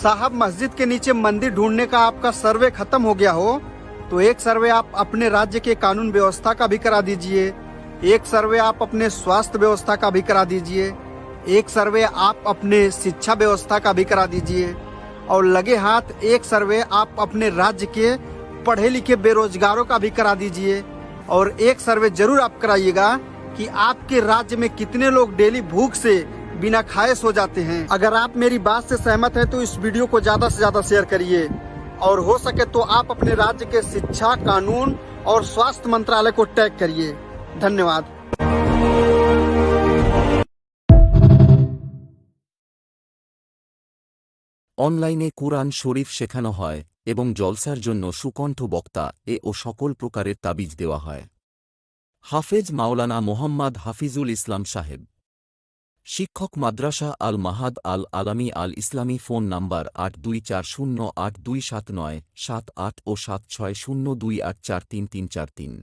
साहब मस्जिद के नीचे मंदिर ढूंढने का आपका सर्वे खत्म हो गया हो तो एक सर्वे आप अपने राज्य के कानून व्यवस्था का भी करा दीजिए, एक सर्वे आप अपने स्वास्थ्य व्यवस्था का भी करा दीजिए, एक सर्वे आप अपने शिक्षा व्यवस्था का भी करा दीजिए और लगे हाथ एक सर्वे आप अपने राज्य के पढ़े लिखे बेरोजगारों का भी करा दीजिए। और एक सर्वे जरूर आप कराइएगा कि आपके राज्य में कितने लोग डेली भूख से बिना खाए सो जाते हैं। अगर आप मेरी बात से सहमत हैं तो इस वीडियो को ज्यादा से ज्यादा शेयर करिए और हो सके तो आप अपने राज्य के शिक्षा, कानून और स्वास्थ्य मंत्रालय को टैग करिए। धन्यवाद। অনলাইনে কুরআন শরীফ শেখানো হয় এবং জলসার জন্য সুকণ্ঠ বক্তা ও সকল প্রকারের তাবিজ দেওয়া হয়। হাফেজ মাওলানা মোহাম্মদ হাফিজুল ইসলাম সাহেব, শিক্ষক মাদ্রাসা আল মাহাদ আল আলামী আল ইসলামী। ফোন নাম্বার 8240827978 ও 7602843343।